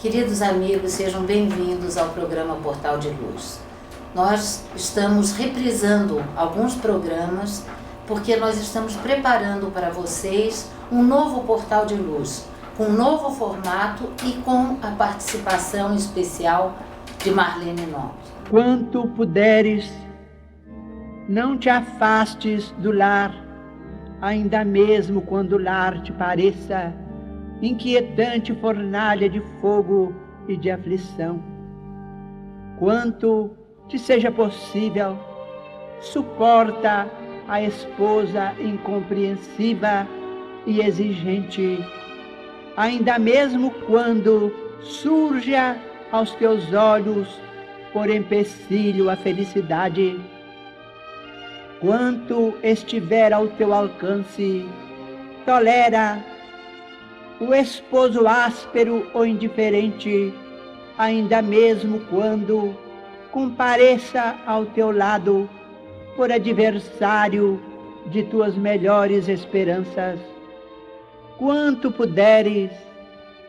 Queridos amigos, sejam bem-vindos ao programa Portal de Luz. Nós estamos reprisando alguns programas porque nós estamos preparando para vocês um novo Portal de Luz, com um novo formato e com a participação especial de Marlene Nobre. Quanto puderes, não te afastes do lar, ainda mesmo quando o lar te pareça inquietante fornalha de fogo e de aflição. Quanto te seja possível, suporta a esposa incompreensiva e exigente, ainda mesmo quando surja aos teus olhos por empecilho a felicidade. Quanto estiver ao teu alcance, tolera o esposo áspero ou indiferente, ainda mesmo quando compareça ao teu lado por adversário de tuas melhores esperanças. Quanto puderes,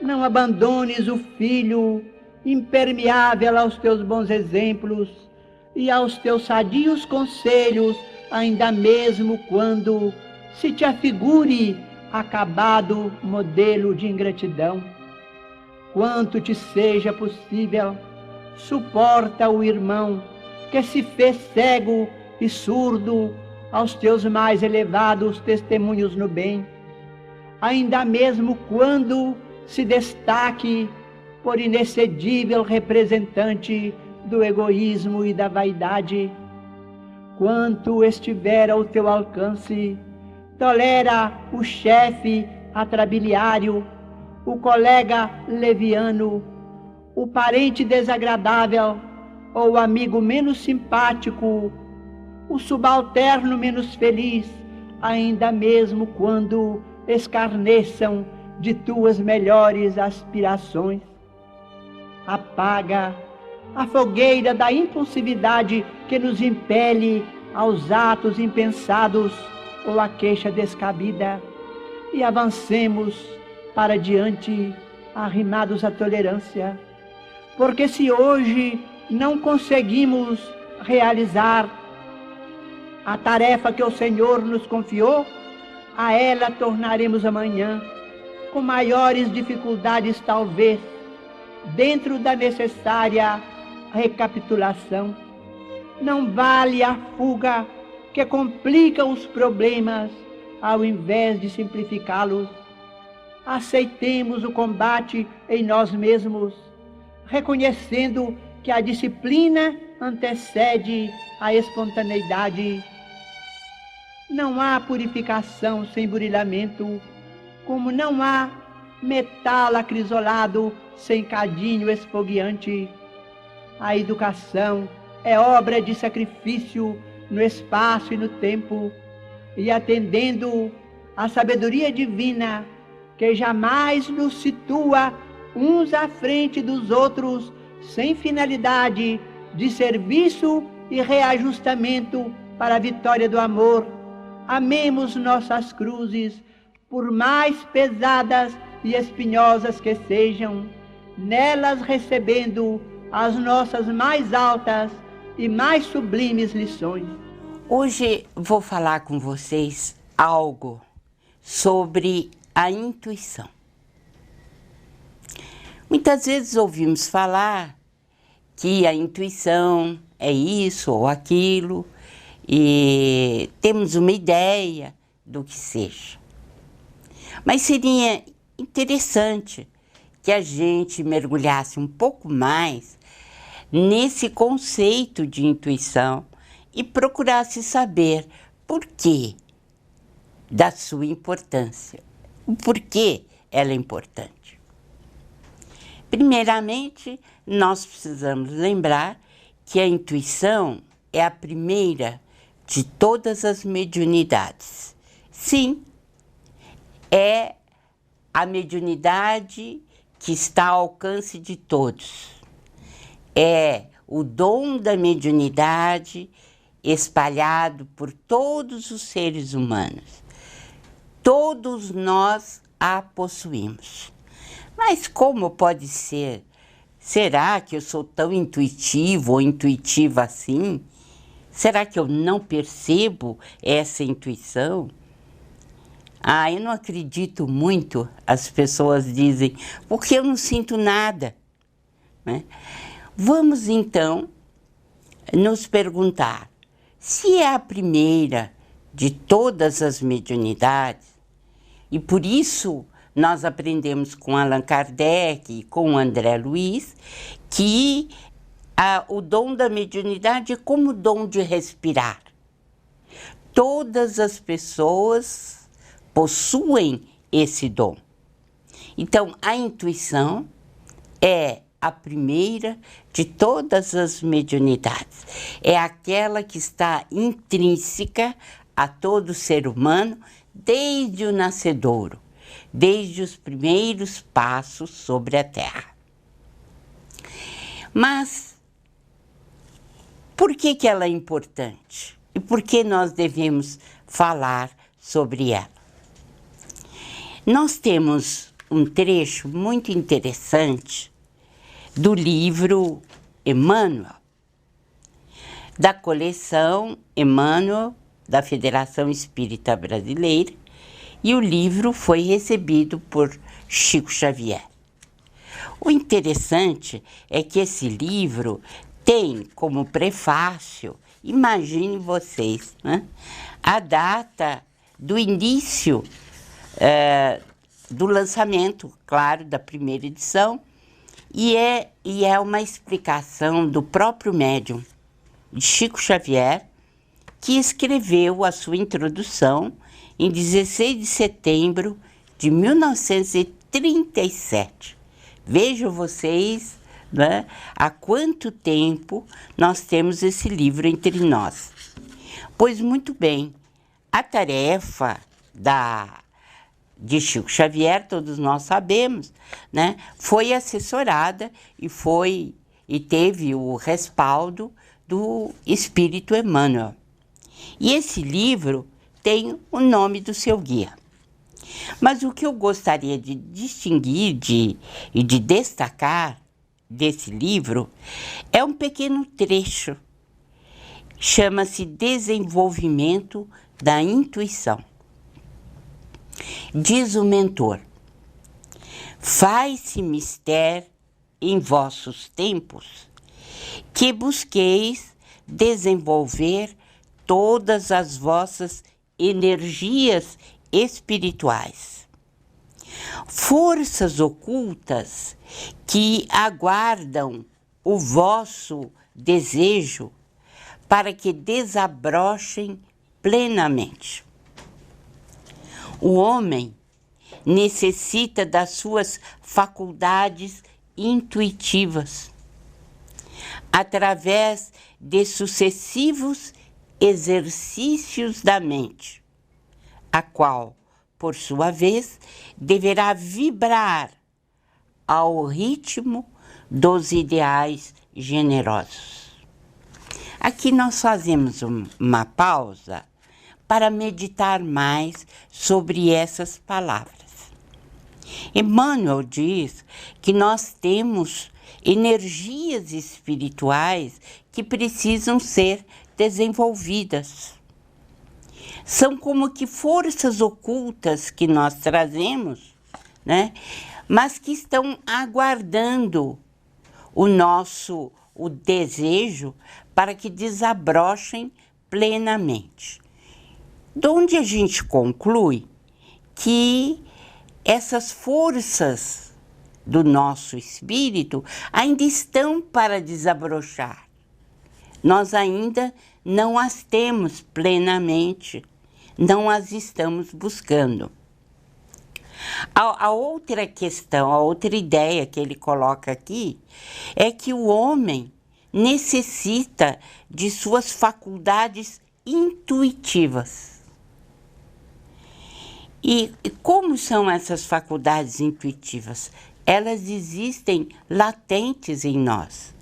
não abandones o filho impermeável aos teus bons exemplos e aos teus sadios conselhos, ainda mesmo quando se te afigure acabado modelo de ingratidão. Quanto te seja possível, suporta o irmão que se fez cego e surdo aos teus mais elevados testemunhos no bem, ainda mesmo quando se destaque por inexcedível representante do egoísmo e da vaidade. Quanto estiver ao teu alcance, tolera o chefe atrabiliário, o colega leviano, o parente desagradável ou o amigo menos simpático, o subalterno menos feliz, ainda mesmo quando escarneçam de tuas melhores aspirações. Apaga a fogueira da impulsividade que nos impele aos atos impensados ou a queixa descabida, e avancemos para diante, arrimados à tolerância, porque se hoje não conseguimos realizar a tarefa que o Senhor nos confiou, a ela tornaremos amanhã, com maiores dificuldades talvez, dentro da necessária recapitulação. Não vale a fuga que complica os problemas ao invés de simplificá-los. Aceitemos o combate em nós mesmos, reconhecendo que a disciplina antecede a espontaneidade. Não há purificação sem burilamento, como não há metal acrisolado sem cadinho esfogueante. A educação é obra de sacrifício no espaço e no tempo, e atendendo à sabedoria divina, que jamais nos situa uns à frente dos outros, sem finalidade de serviço e reajustamento para a vitória do amor, amemos nossas cruzes, por mais pesadas e espinhosas que sejam, nelas recebendo as nossas mais altas e mais sublimes lições. Hoje vou falar com vocês algo sobre a intuição. Muitas vezes ouvimos falar que a intuição é isso ou aquilo e temos uma ideia do que seja. Mas seria interessante que a gente mergulhasse um pouco mais nesse conceito de intuição e procurasse saber por que da sua importância, o porquê ela é importante. Primeiramente, nós precisamos lembrar que a intuição é a primeira de todas as mediunidades. Sim, é a mediunidade que está ao alcance de todos. É o dom da mediunidade espalhado por todos os seres humanos. Todos nós a possuímos. Mas como pode ser? Será que eu sou tão intuitivo ou intuitiva assim? Será que eu não percebo essa intuição? Eu não acredito muito, as pessoas dizem, porque eu não sinto nada, né? Vamos então nos perguntar, se é a primeira de todas as mediunidades, e por isso nós aprendemos com Allan Kardec e com André Luiz, que o dom da mediunidade é como o dom de respirar. Todas as pessoas possuem esse dom. Então, a intuição é a primeira de todas as mediunidades. É aquela que está intrínseca a todo ser humano desde o nascedouro, desde os primeiros passos sobre a Terra. Mas, por que ela é importante? E por que nós devemos falar sobre ela? Nós temos um trecho muito interessante do livro Emmanuel, da coleção Emmanuel, da Federação Espírita Brasileira, e o livro foi recebido por Chico Xavier. O interessante é que esse livro tem como prefácio, imaginem vocês, né, a data do início do lançamento, claro, da primeira edição, e é uma explicação do próprio médium, de Chico Xavier, que escreveu a sua introdução em 16 de setembro de 1937. Vejam vocês, né, há quanto tempo nós temos esse livro entre nós. Pois muito bem, a tarefa de Chico Xavier, todos nós sabemos, né, foi assessorada e teve o respaldo do Espírito Emmanuel. E esse livro tem o nome do seu guia. Mas o que eu gostaria de distinguir e de destacar desse livro é um pequeno trecho. Chama-se Desenvolvimento da Intuição. Diz o mentor: faz-se mister em vossos tempos que busqueis desenvolver todas as vossas energias espirituais, forças ocultas que aguardam o vosso desejo para que desabrochem plenamente. O homem necessita das suas faculdades intuitivas, através de sucessivos exercícios da mente, a qual, por sua vez, deverá vibrar ao ritmo dos ideais generosos. Aqui nós fazemos uma pausa para meditar mais sobre essas palavras. Emmanuel diz que nós temos energias espirituais que precisam ser desenvolvidas. São como que forças ocultas que nós trazemos, né? Mas que estão aguardando o desejo para que desabrochem plenamente. De onde a gente conclui que essas forças do nosso espírito ainda estão para desabrochar. Nós ainda não as temos plenamente, não as estamos buscando. A outra questão, a outra ideia que ele coloca aqui é que o homem necessita de suas faculdades intuitivas. E como são essas faculdades intuitivas? Elas existem latentes em nós,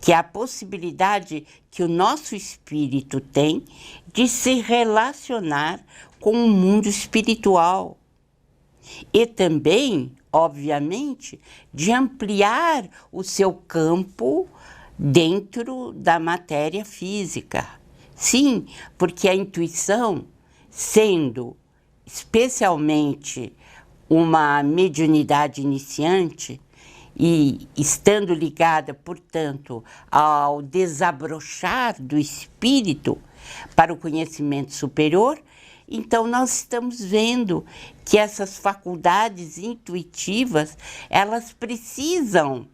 que é a possibilidade que o nosso espírito tem de se relacionar com o mundo espiritual. E também, obviamente, de ampliar o seu campo dentro da matéria física. Sim, porque a intuição, sendo especialmente uma mediunidade iniciante e estando ligada, portanto, ao desabrochar do espírito para o conhecimento superior, então nós estamos vendo que essas faculdades intuitivas, elas precisam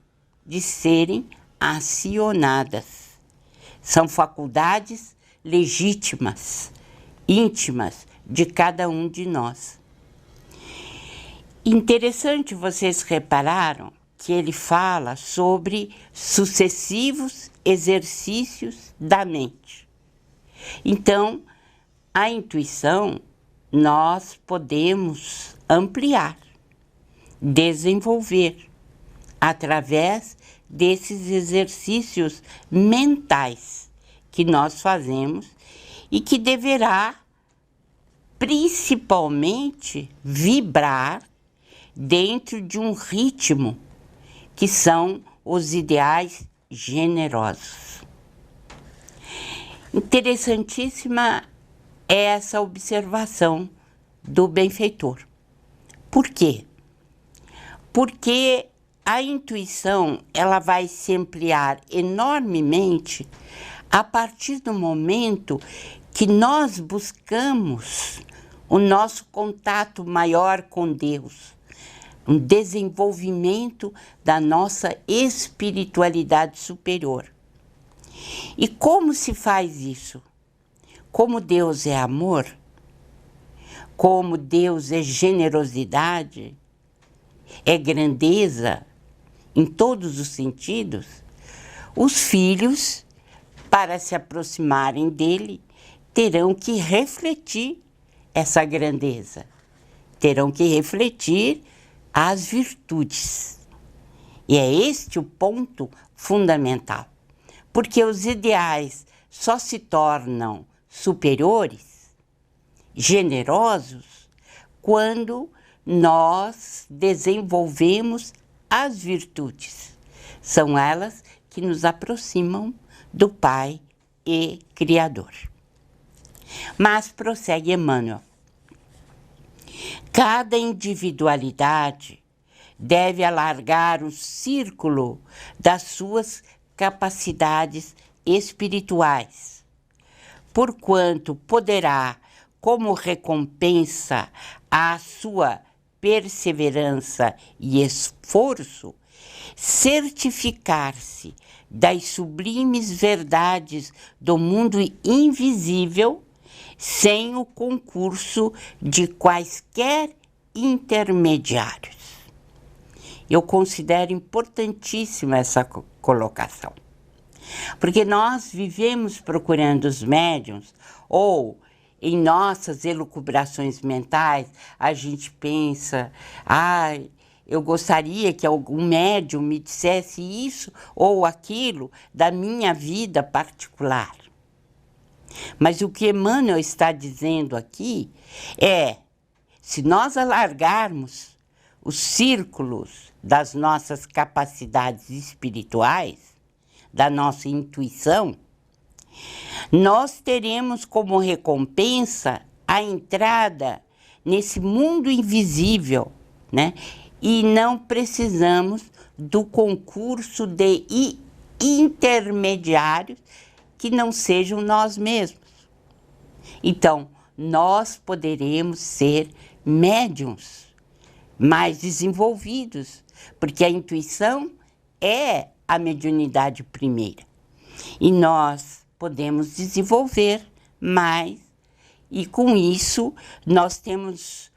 de serem acionadas. São faculdades legítimas, íntimas de cada um de nós. Interessante, vocês repararam que ele fala sobre sucessivos exercícios da mente. Então, a intuição nós podemos ampliar, desenvolver através desses exercícios mentais que nós fazemos e que deverá principalmente vibrar dentro de um ritmo que são os ideais generosos. Interessantíssima é essa observação do benfeitor. Por quê? Porque a intuição ela vai se ampliar enormemente a partir do momento que nós buscamos o nosso contato maior com Deus, um desenvolvimento da nossa espiritualidade superior. E como se faz isso? Como Deus é amor, como Deus é generosidade, é grandeza em todos os sentidos, os filhos, para se aproximarem dele, terão que refletir essa grandeza, terão que refletir as virtudes. E é este o ponto fundamental, porque os ideais só se tornam superiores, generosos, quando nós desenvolvemos as virtudes. São elas que nos aproximam do Pai e Criador. Mas prossegue Emmanuel. Cada individualidade deve alargar o círculo das suas capacidades espirituais, porquanto poderá, como recompensa à sua perseverança e esforço, certificar-se das sublimes verdades do mundo invisível, sem o concurso de quaisquer intermediários. Eu considero importantíssima essa colocação, porque nós vivemos procurando os médiuns, ou em nossas elucubrações mentais, a gente pensa, eu gostaria que algum médium me dissesse isso ou aquilo da minha vida particular. Mas o que Emmanuel está dizendo aqui é, se nós alargarmos os círculos das nossas capacidades espirituais, da nossa intuição, nós teremos como recompensa a entrada nesse mundo invisível, né? E não precisamos do concurso de intermediários que não sejam nós mesmos. Então, nós poderemos ser médiuns mais desenvolvidos, porque a intuição é a mediunidade primeira. E nós podemos desenvolver mais, e com isso nós temos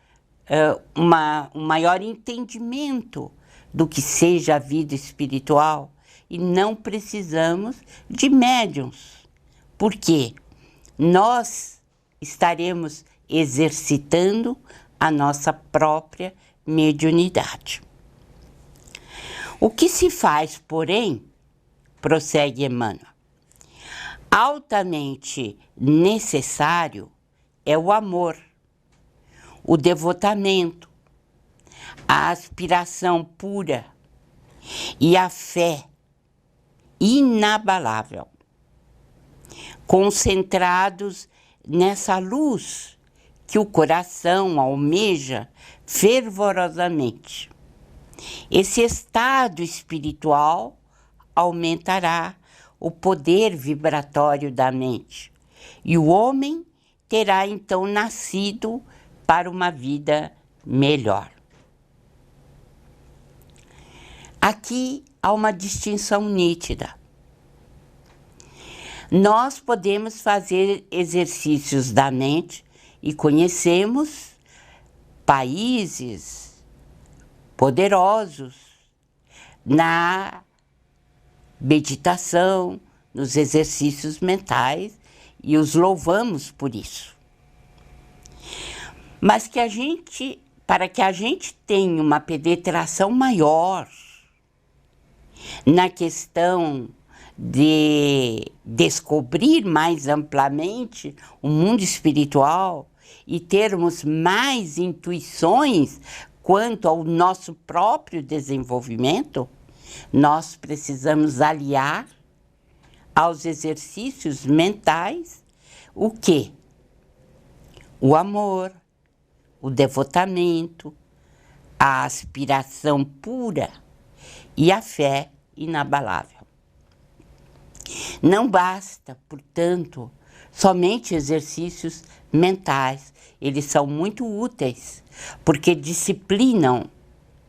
um maior entendimento do que seja a vida espiritual, e não precisamos de médiuns, porque nós estaremos exercitando a nossa própria mediunidade. O que se faz, porém, prossegue Emmanuel, altamente necessário é o amor, o devotamento, a aspiração pura e a fé inabalável, concentrados nessa luz que o coração almeja fervorosamente. Esse estado espiritual aumentará o poder vibratório da mente e o homem terá então nascido para uma vida melhor. Aqui há uma distinção nítida. Nós podemos fazer exercícios da mente e conhecemos países poderosos na meditação, nos exercícios mentais, e os louvamos por isso. Mas para que a gente tenha uma penetração maior na questão de descobrir mais amplamente o mundo espiritual e termos mais intuições quanto ao nosso próprio desenvolvimento, nós precisamos aliar aos exercícios mentais o quê? O amor, o devotamento, a aspiração pura e a fé inabalável. Não basta, portanto, somente exercícios mentais. Eles são muito úteis, porque disciplinam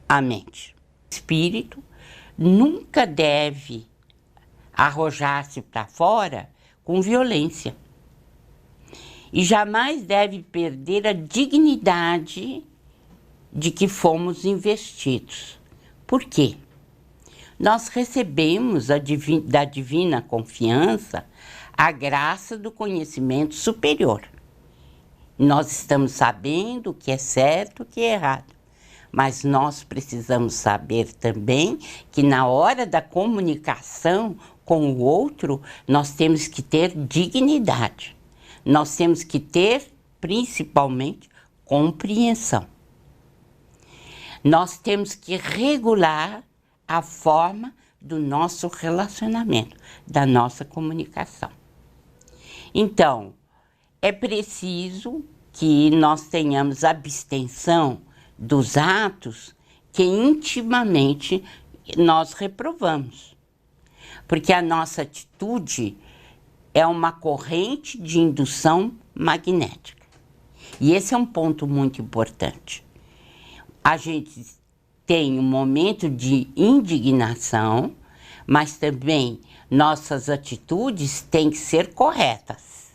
a mente. O espírito nunca deve arrojar-se para fora com violência. E jamais deve perder a dignidade de que fomos investidos. Por quê? Nós recebemos da divina confiança a graça do conhecimento superior. Nós estamos sabendo o que é certo e o que é errado. Mas nós precisamos saber também que na hora da comunicação com o outro, nós temos que ter dignidade. Nós temos que ter, principalmente, compreensão. Nós temos que regular a forma do nosso relacionamento, da nossa comunicação. Então, é preciso que nós tenhamos abstenção dos atos que intimamente nós reprovamos. Porque a nossa atitude é uma corrente de indução magnética. E esse é um ponto muito importante. A gente tem um momento de indignação, mas também nossas atitudes têm que ser corretas.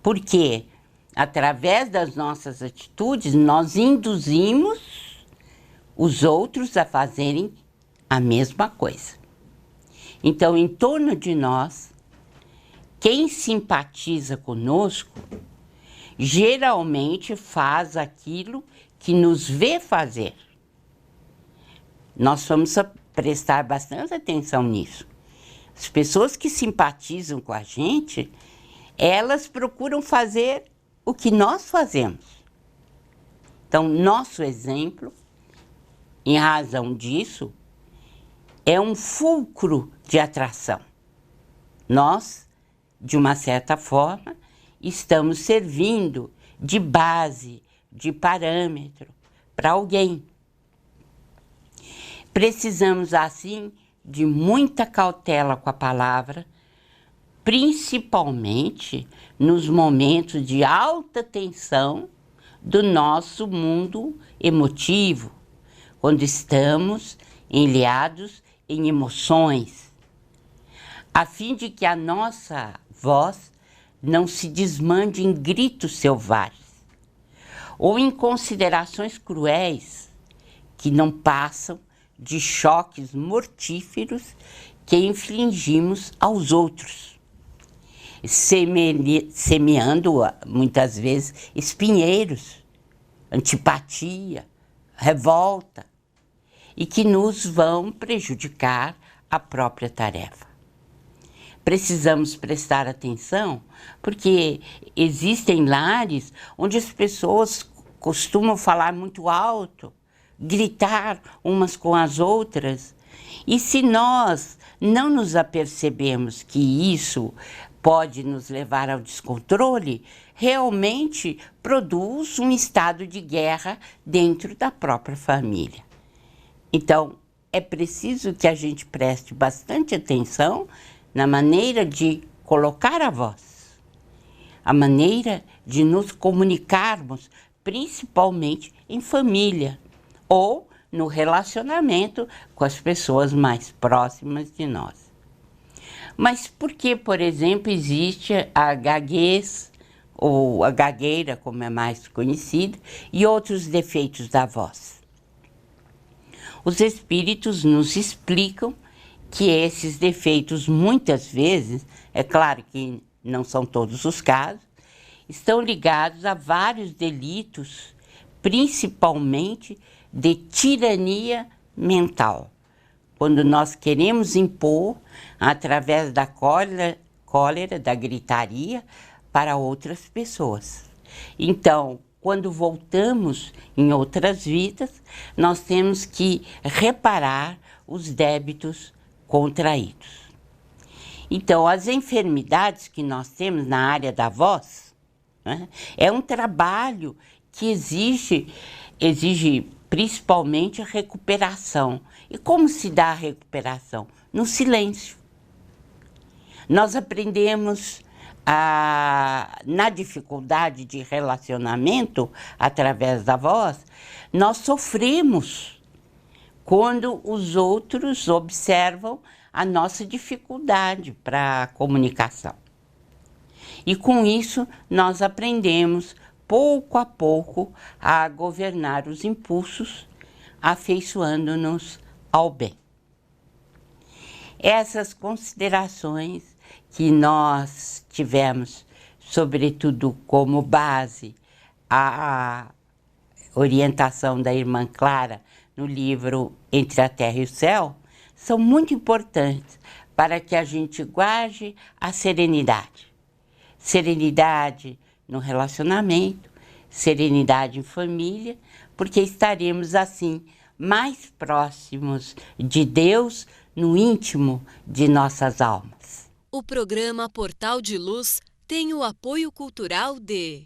Porque através das nossas atitudes, nós induzimos os outros a fazerem a mesma coisa. Então, em torno de nós, quem simpatiza conosco, geralmente faz aquilo que nos vê fazer. Nós vamos prestar bastante atenção nisso. As pessoas que simpatizam com a gente, elas procuram fazer o que nós fazemos. Então, nosso exemplo, em razão disso, é um fulcro de atração. Nós, de uma certa forma, estamos servindo de base, de parâmetro para alguém. Precisamos, assim, de muita cautela com a palavra, principalmente nos momentos de alta tensão do nosso mundo emotivo, quando estamos enleados em emoções, a fim de que a nossa voz não se desmande em gritos selvagens ou em considerações cruéis que não passam de choques mortíferos que infligimos aos outros, semeando muitas vezes espinheiros, antipatia, revolta, e que nos vão prejudicar a própria tarefa. Precisamos prestar atenção, porque existem lares onde as pessoas costumam falar muito alto, gritar umas com as outras. E se nós não nos apercebemos que isso pode nos levar ao descontrole, realmente produz um estado de guerra dentro da própria família. Então, é preciso que a gente preste bastante atenção na maneira de colocar a voz, a maneira de nos comunicarmos, principalmente em família ou no relacionamento com as pessoas mais próximas de nós. Mas por que, por exemplo, existe a gaguez, ou a gagueira, como é mais conhecida, e outros defeitos da voz? Os espíritos nos explicam que esses defeitos, muitas vezes, é claro que não são todos os casos, estão ligados a vários delitos, principalmente de tirania mental. Quando nós queremos impor, através da cólera, da gritaria, para outras pessoas. Então, quando voltamos em outras vidas, nós temos que reparar os débitos contraídos. Então, as enfermidades que nós temos na área da voz, né, é um trabalho que exige principalmente a recuperação. E como se dá a recuperação? No silêncio. Nós aprendemos na dificuldade de relacionamento através da voz, nós sofremos quando os outros observam a nossa dificuldade para a comunicação. E com isso nós aprendemos pouco a pouco a governar os impulsos, afeiçoando-nos ao bem. Essas considerações que nós tivemos, sobretudo como base, a orientação da irmã Clara no livro Entre a Terra e o Céu, são muito importantes para que a gente guarde a serenidade. Serenidade no relacionamento, serenidade em família, porque estaremos assim mais próximos de Deus no íntimo de nossas almas. O programa Portal de Luz tem o apoio cultural de...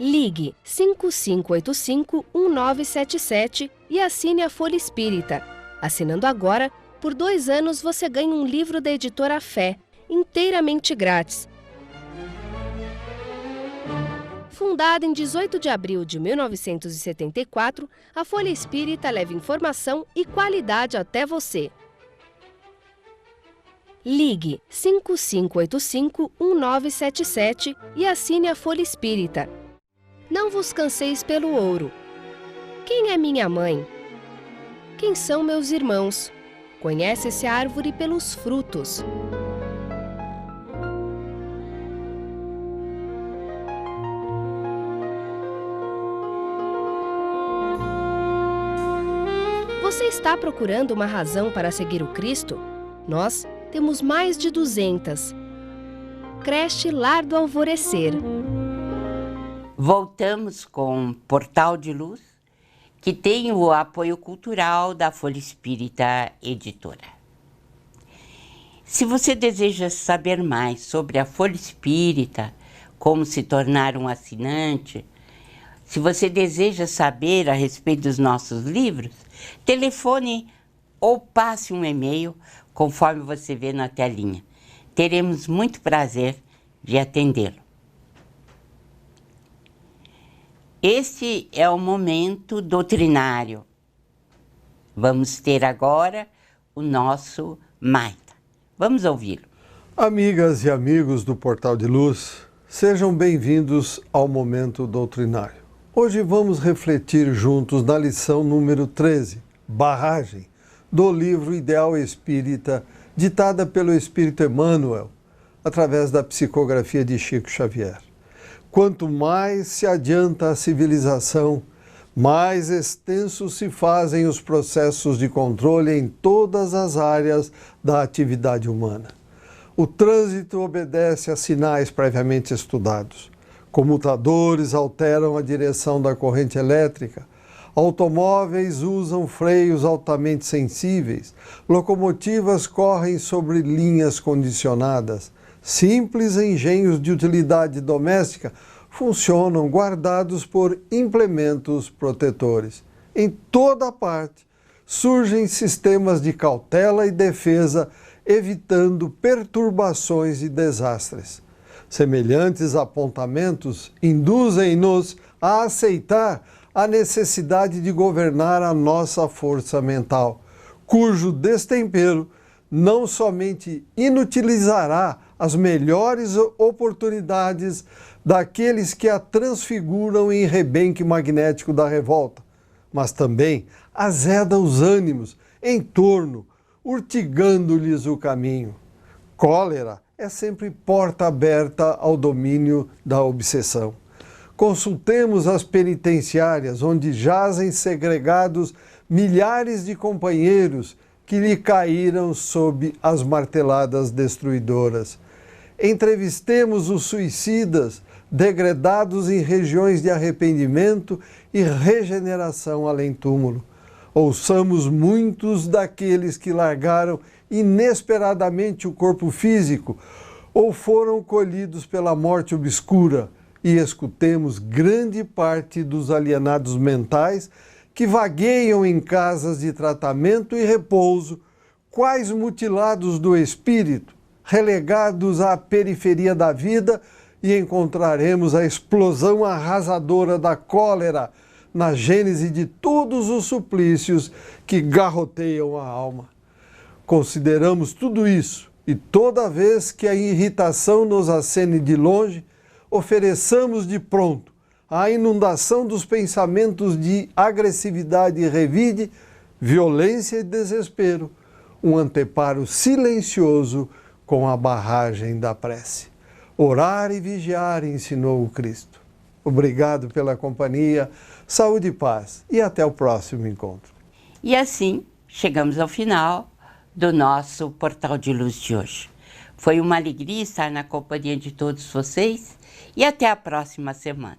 Ligue 5585-1977 e assine a Folha Espírita. Assinando agora, por 2 anos você ganha um livro da editora Fé, inteiramente grátis. Fundada em 18 de abril de 1974, a Folha Espírita leva informação e qualidade até você. Ligue 5585-1977 e assine a Folha Espírita. Não vos canseis pelo ouro. Quem é minha mãe? Quem são meus irmãos? Conhece-se a árvore pelos frutos. Você está procurando uma razão para seguir o Cristo? Nós temos mais de 200. Creche Lar do Alvorecer. Voltamos com Portal de Luz, que tem o apoio cultural da Folha Espírita Editora. Se você deseja saber mais sobre a Folha Espírita, como se tornar um assinante, se você deseja saber a respeito dos nossos livros, telefone ou passe um e-mail, conforme você vê na telinha. Teremos muito prazer de atendê-lo. Este é o momento doutrinário. Vamos ter agora o nosso Maita. Vamos ouvi-lo. Amigas e amigos do Portal de Luz, sejam bem-vindos ao momento doutrinário. Hoje vamos refletir juntos na lição número 13, Barragem, do livro Ideal Espírita, ditada pelo Espírito Emmanuel, através da psicografia de Chico Xavier. Quanto mais se adianta a civilização, mais extensos se fazem os processos de controle em todas as áreas da atividade humana. O trânsito obedece a sinais previamente estudados. Comutadores alteram a direção da corrente elétrica, Automóveis usam freios altamente sensíveis, locomotivas correm sobre linhas condicionadas, simples engenhos de utilidade doméstica funcionam guardados por implementos protetores. Em toda parte surgem sistemas de cautela e defesa, evitando perturbações e desastres. Semelhantes apontamentos induzem-nos a aceitar a necessidade de governar a nossa força mental, cujo destempero não somente inutilizará as melhores oportunidades daqueles que a transfiguram em rebenque magnético da revolta, mas também azeda os ânimos em torno, urtigando-lhes o caminho. Cólera é sempre porta aberta ao domínio da obsessão. Consultemos as penitenciárias, onde jazem segregados milhares de companheiros que lhe caíram sob as marteladas destruidoras. Entrevistemos os suicidas, degredados em regiões de arrependimento e regeneração além-túmulo. Ouçamos muitos daqueles que largaram inesperadamente o corpo físico ou foram colhidos pela morte obscura, e escutemos grande parte dos alienados mentais que vagueiam em casas de tratamento e repouso, quais mutilados do espírito, relegados à periferia da vida, e encontraremos a explosão arrasadora da cólera na gênese de todos os suplícios que garroteiam a alma. Consideramos tudo isso, e toda vez que a irritação nos acene de longe, ofereçamos de pronto a inundação dos pensamentos de agressividade e revide, violência e desespero, um anteparo silencioso com a barragem da prece. Orar e vigiar, ensinou o Cristo. Obrigado pela companhia, saúde e paz, e até o próximo encontro. E assim, chegamos ao final do nosso Portal de Luz de hoje. Foi uma alegria estar na companhia de todos vocês e até a próxima semana.